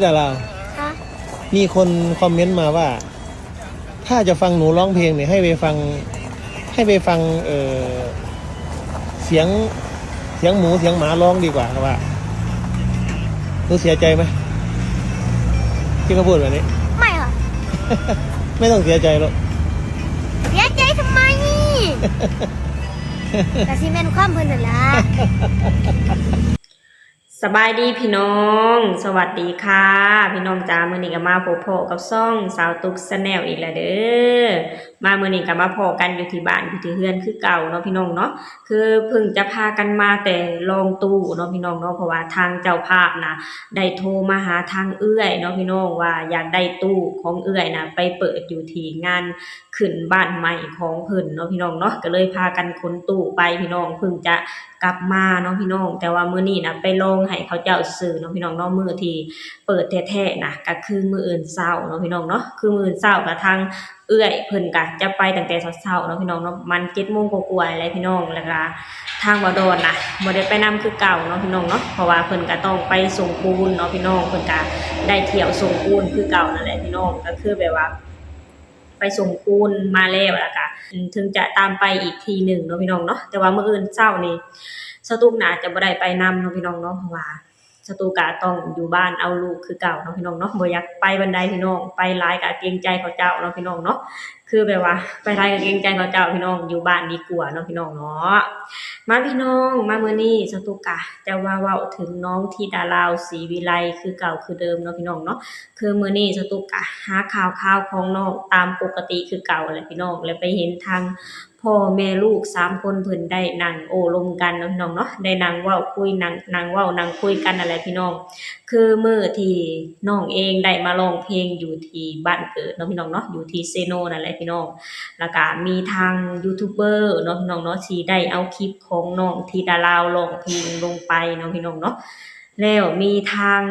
แต่เรามีคนคอมเมนต์มาว่า ถ้าจะฟังหนูร้องเพลงเนี่ยให้ไปฟังเสียงหมูเสียงหมาร้องดีกว่าครับว่าหนูเสียใจไหมที่เขาพูดแบบนี้ไม่ค่ะ ไม่ต้องเสียใจหรอกเสียใจทำไมแต่ซีเมนความเพิ่นนั่นล่ะสบายดีพี่น้องสวัสดีค่ะพี่น้องจ้ามื้อนี้ก็มาพบกับซ่องสาวตุ๊กชาแนลอีกแล้วเด้อมามื้อนี้ก็มาพอกันอยู่ที่บ้านอยู่ที่เฮือนคือเก่าเนาะพี่น้องเนาะคือเพิ่งจะพากันมาแต่ลองตู้เนาะพี่น้องเนาะเพราะว่าทางเจ้าภาพนะได้โทรมาหาทางเอื้อยเนาะพี่น้องว่าอยากได้ตู้ของเอื้อยนะไปเปิดอยู่ที่งานขึ้นบ้านใหม่ของเพิ่นเนาะพี่น้องเนาะก็เลยพากันขนตู้ไปพี่น้องเพิ่งจะกลับมาเนาะพี่น้องแต่ว่ามื้อนี้นะไปลองให้เขาเจ้าซื้อเนาะพี่น้องเนาะมื้อที่เปิดแท้ๆนะก็คือมื้ออื่นเช้าเนาะพี่น้องเนาะคือมื้ออื่นเช้าก็ทางเอื้อยเพิ่นก็จะไปตั้งแต่เช้าๆเนาะพี่น้องเนาะมัน 7:00 นกว่าๆแล้วพี่น้องแล้วก็ทางบ่ดอนน่ะบ่ได้ไปนำคือเก่าเนาะพี่น้องเนาะเพราะว่าเพิ่นก็ต้องไปส่งปูนเนาะพี่น้องเพิ่นก็ได้เที่ยวส่งปูนคือเก่านั่นแหละพี่น้องก็คือแบบว่าไปส่งปูนมาแล้วก็ถึงจะตามไปอีกทีหนึ่งเนาะพี่น้องเนาะแต่ว่ามื้ออื่นเช้านี่สตุกน่าจะบ่ได้ไปนำเนาะพี่น้องเนาะเพราะว่าสตุกก็ต้องอยู่บ้านเอาลูกคือเก่าเนาะพี่น้องเนาะบ่อยากไปบันไดพี่น้องไปหลายก็เกรงใจเขาเจ้าเนาะพี่น้องเนาะคือแบบว่าไปหลายก็เกรงใจเขาเจ้าพี่น้องอยู่บ้านดีกว่าเนาะพี่น้องเนาะมาพี่น้องมามื้อนี้สตุกก็จะเว้าถึงน้องธิดาลาวศรีวิไลคือเก่าคือเดิมเนาะพี่น้องเนาะคือมื้อนี้สตุกก็หาข่าวของน้องตามปกติคือเก่าแหละพี่น้องแล้วไปเห็นทางพ่อแม่ลูก3คนเพิ่นได้นั่งโอ้ลมกันเนาะพี่น้องเนาะได้นั่งเว้าคุยนั่งเว้านั่งคุยกันนั่นแหละพี่น้องคือมื้อที่น้องเองได้มาร้องเพลงอยู่ที่บ้านเกิดเนาะพี่น้องเนาะอยู่ที่เซโนนั่นแหละพี่น้องแล้วก็มีทางยูทูบเบอร์เนาะพี่น้องเนาะที่ได้เอาคลิปของน้องธิดาลาวร้องเพลงลงไปเนาะพี่น้องเนาะแล้วมีทาง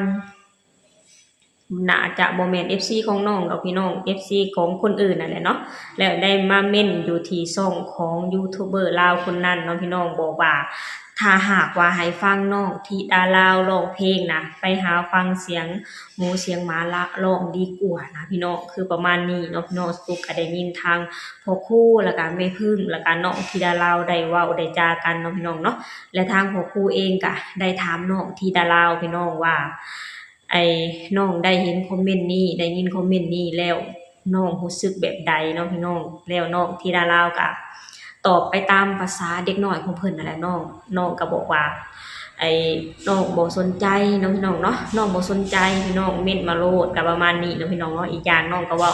น่าจะบ่แม่น FC ของน้องดอกพี่น้อง FC ของคนอื่นนั่นแหละเนาะแล้วได้มาเม้นอยู่ที่ช่องของยูทูบเบอร์ลาวคนนั้นเนาะพี่น้องบอกว่าถ้าหากว่าให้ฟังน้องธิดาลาวร้องเพลงนะไปหาฟังเสียงหมูเสียงหมาละร้องดีกว่านะพี่น้องคือประมาณนี้เนาะพี่น้องสุกก็ได้ยินทางพ่อครูแล้วก็แม่พึ่งแล้วก็น้องธิดาลาวได้เว้าได้จากันเนาะพี่น้องเนาะและทางพ่อครูเองก็ได้ถามน้องธิดาลาวพี่น้องว่าน้องได้เห็นคอมเมนต์นี้ได้ยินคอมเมนต์นี้แล้วน้องรู้สึกแบบใดเนาะพี่น้องแล้วน้องธิดาลาวก็ตอบไปตามภาษาเด็กน้อยของเพิ่นนั่นแหละน้องก็บอกว่าน้องบ่สนใจเนาะพี่น้องเนาะน้องบ่สนใจพี่น้องเม้นมาโลดก็ประมาณนี้เนาะพี่น้องเนาะอีกอย่างน้องก็เว้า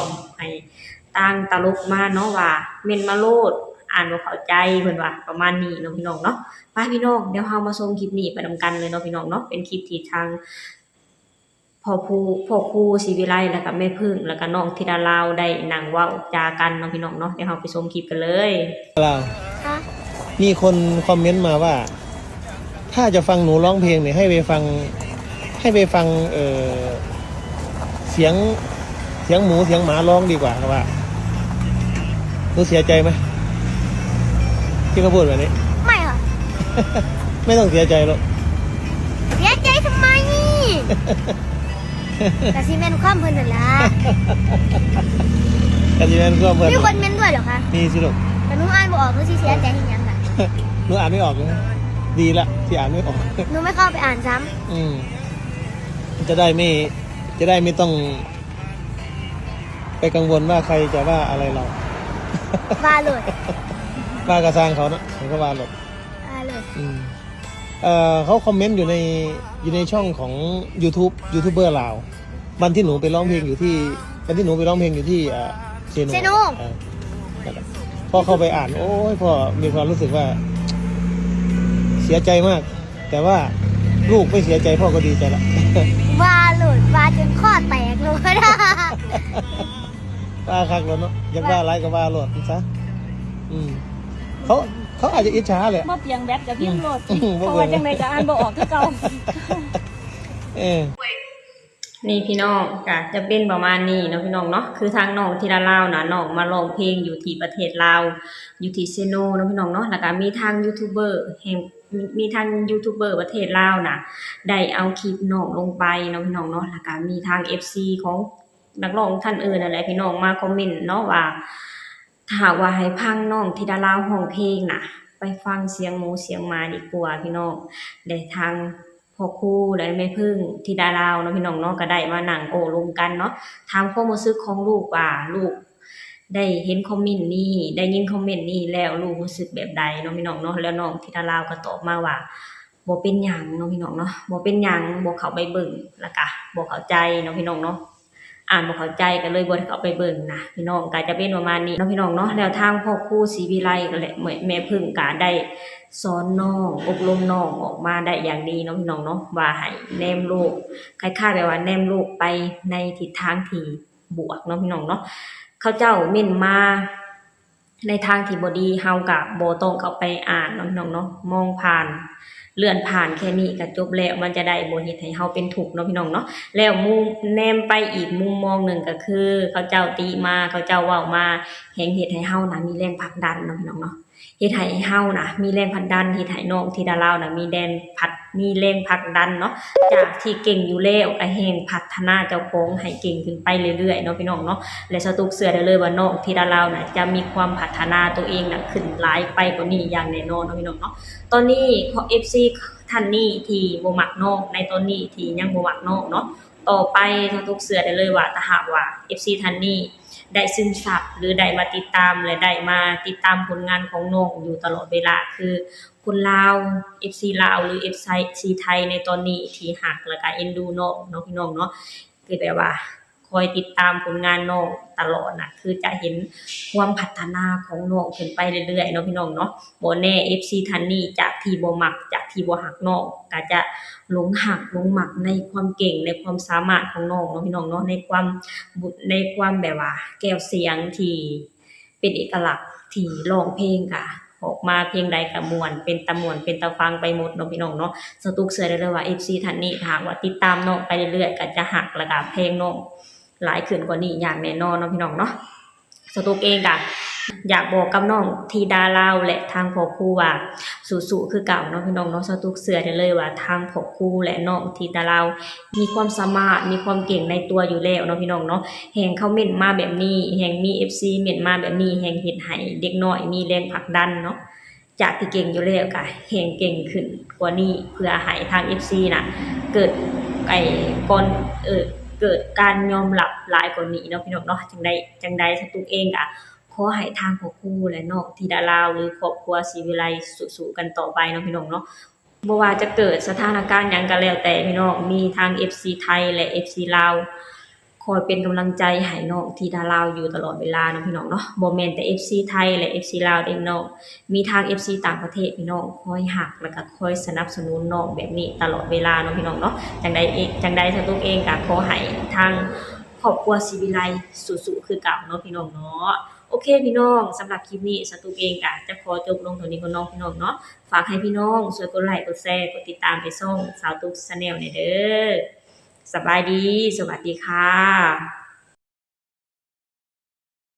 ตั้งตลกมาเนาะว่าเม้นมาโลดอ่านบ่เข้าใจเพิ่นว่าประมาณนี้เนาะพี่น้องเนาะไปพี่น้องเดี๋ยวเรามาชมคลิปนี้ไปนำกันเลยเนาะพี่น้องเนาะเป็นคลิปที่ทางพ่อครูศรีวิไลแล้วก็แม่พึ่งแล้วก็น้องธิดาลาวได้นั่งเว้าจากันเนาะพี่น้องเนาะเดี๋ยวเราไปชมคลิปกันเลยเรามีคนคอมเมนต์มาว่า ถ้าจะฟังหนูร้องเพลงเนี่ยให้ไปฟังเสียงหมูเสียงหมาร้องดีกว่าครับว่าหนูเสียใจไหมที่เขาพูดแบบนี้ไม่ค่ะ ไม่ต้องเสียใจหรอกเสียใจทำไมแต่ซีเมนความเพิ่นนั่นล่ะกันจีแมนก็เพิ่นมีคนเมนด้วยเหรอคะมีสิลูกแต่หนูอ่านบ่ออกหนูสิเสียใจเฮ็ดหยังล่ะหนูอ่านไม่ออกเลยดีละที่อ่านไม่ออกหนูไม่เข้าไปอ่านซ้ำจะได้ไม่ต้องไปกังวลว่าใครจะว่าอะไรเราว่าเลยว่ากระซังเขานะเขาก็ว่าหรอกว่าเลยเขาคอมเมนต์อยู่ในช่องของ ยูทูบเบอร์ลาววันที่หนูไปร้องเพลงอยู่ที่เซโนพ่อเข้าไปอ่านโอ้ยพ่อมีความรู้สึกว่าเสียใจมากแต่ว่าลูกไม่เสียใจพ่อก็ดีใจละว่าเลยว่าจนข้อแตกเลยนะว่าคักแล้วเนาะยังว่าไรก็ว่าโลดซะเขาอาจจะอิจฉาเลยบ่เพียงแบตกับเพียงโลดเพราะว่าจังได๋ก็อ่านบ่ออกคือเก่านี่พี่น้องก็จะเป็นประมาณนี้เนาะพี่น้องเนาะคือทางน้องธิดาลาวนะน้องมาร้องเพลงอยู่ที่ประเทศลาวอยู่ที่เซโนเนาะพี่น้องเนาะแล้วก็มีทางยูทูบเบอร์แห่ง มีทางยูทูบเบอร์ประเทศลาวน่ะได้เอาคลิปน้องลงไปเนาะพี่น้องเนาะแล้วก็มีทาง FC ของนักร้องท่านอื่นนั่นแหละพี่น้องมาคอมเมนต์เนาะว่าถ้าหากว่าให้พังน้องธิดาลาวร้องเพลงน่ะไปฟังเสียงหมูเสียงหมาดีกว่าพี่น้องได้ทางพ่อครูและแม่พึ่งธิดาลาวเนาะพี่น้องเนาะก็ได้มานั่งโอ้ลมกันเนาะถามความรู้สึกของลูกว่าลูกได้เห็นคอมเมนต์นี้ได้ยินคอมเมนต์นี้แล้วลูกรู้สึกแบบใดเนาะพี่น้องเนาะแล้วน้องธิดาลาวก็ตอบมาว่าบ่เป็นหยังเนาะพี่น้องเนาะบ่เป็นหยังบ่เข้าไปเบิ่งแล้วก็บ่เข้าใจเนาะพี่น้องเนาะอ่านบ่เข้าใจก็เลยบ่ได้เข้าไปเบิ่งนะพี่น้องก็จะเป็นประมาณนี้เนาะพี่น้องเนาะแล้วทางพ่อครูศรีวิไลก็และแม่พึ่งก็ได้สอนน้องอบรมน้องออกมาได้อย่างดีเนาะพี่น้องเนาะว่าให้แนมโลกคล้ายๆแบบว่าแนมโลกไปในทิศทางที่บวกเนาะพี่น้องเนาะเขาเจ้าเม้นมาในทางที่บ่ดีเฮาก็บ่ต้องเข้าไปอ่านเนาะพี่น้องเนาะมองผ่านเลื่อนผ่านแค่นี้ก็จบแล้วมันจะได้บ่เฮ็ดให้เฮาเป็นทุกข์เนาะพี่น้องเนาะแล้วมุมแนมไปอีกมุมมองหนึ่งก็คือเขาเจ้าติมาเขาเจ้าเว้ามาแฮงเฮ็ดให้เฮาน่ะมีแรงผลักดันเนาะพี่น้องเนาะเฮ็ดให้เฮาน่ะมีแรงผลักดันเฮ็ดให้น้องธิดาลาวน่ะมีแรงผลักดันเนาะจากที่เก่งอยู่แล้วก็แฮงพัฒนาเจ้าของให้เก่งขึ้นไปเรื่อยๆเนาะพี่น้องเนาะและสตุกเชื่อได้เลยว่าน้องธิดาลาวน่ะจะมีความพัฒนาตัวเองน่ะขึ้นหลายไปกว่านี้อย่างแน่นอนเนาะพี่น้องเนาะตอนนี้ขอ FC ท่านนี้ที่บ่มักน้องในตอนนี้ที่ยังบ่มักน้องเนาะต่อไปสตุกเชื่อได้เลยว่าถ้าหากว่า FC ท่านนี้ได้ซึมซับหรือได้มาติดตามและได้มาติดตามผลงานของน้องอยู่ตลอดเวลาคือคนลาว FC ลาวหรือ FC ไทยในตอนนี้ที่ฮักแล้วก็เอ็นดูน้องเนาะพี่น้องเนาะคือแบบว่าคอยติดตามผลงานน้องตลอดน่ะคือจะเห็นความพัฒนาของน้องขึ้นไปเรื่อยๆเนาะพี่น้องเนาะบ่แน่ FC ท่านนี้จากที่บ่มักจากที่บ่ฮักน้องก็จะหลงรักหลงมักในความเก่งในความสามารถของน้องเนาะพี่น้องเนาะในความแบบว่าแก้วเสียงที่เป็นเอกลักษณ์ที่ร้องเพลงก็ออกมาเพลงใดก็ม่วนเป็นตาม่วนเป็นตาฟังไปหมดเนาะพี่น้องเนาะสตุกเชื่อได้เลยว่า FC ท่านนี้ถ้าหากว่าติดตามน้องไปเรื่อยๆก็จะฮักแล้วก็เพลงน้องหลายขึ้นกว่านี้อย่างแน่นอนเนาะพี่น้องเนาะสตุกเองก็อยากบอกกับน้องธิดาลาวและทางพ่อครูว่าสู้ๆคือเก่าเนาะพี่น้องเนาะสตุกเชื่อได้เลยว่าทางพ่อครูและน้องธิดาลาวมีความสามารถมีความเก่งในตัวอยู่แล้วเนาะพี่น้องเนาะแฮงเขาเม้นมาแบบนี้แฮงมี FC เม้นมาแบบนี้แฮงเฮ็ดให้เด็กน้อยมีแรงผลักดันเนาะจากที่เก่งอยู่แล้วก็แฮงเก่งขึ้นกว่านี้เพื่อให้ทาง FC น่ะเกิดก่อนเกิดการยอมรับหลายกว่านี้เนาะพี่น้องเนาะจังใดสตุกเองก็ขอให้ทางพ่อครูและน้องธิดาลาวหรือครอบครัวศรีวิไลสู้ๆกันต่อไปเนาะพี่น้องเนาะบ่ว่าจะเกิดสถานการณ์หยังก็แล้วแต่พี่น้องมีทาง FC ไทยและ FC ลาวคอยเป็นกำลังใจให้น้องธิดาลาวอยู่ตลอดเวลาเนาะพี่น้องเนาะบ่แม่นแต่ FC ไทยและ FC ลาวเด้พี่น้องมีทาง FC ต่างประเทศพี่น้องคอยฮักแล้วก็คอยสนับสนุนน้องแบบนี้ตลอดเวลาเนาะพี่น้องเนาะจังใดสตุกเองก็ขอให้ทางครอบครัวศรีวิไลสู้ๆคือเก่าเนาะพี่น้องเนาะโอเคพี่น้องสำหรับคลิปนี้สตุกเองก็จะขอจบลงเท่านี้ก่อนเนาะพี่น้องเนาะฝากให้พี่น้องช่วยกดไลค์กดแชร์กดติดตามไปช่องสาวตุ๊ก Channel หน่อยเด้อสบายดีสวัสดีค่ะ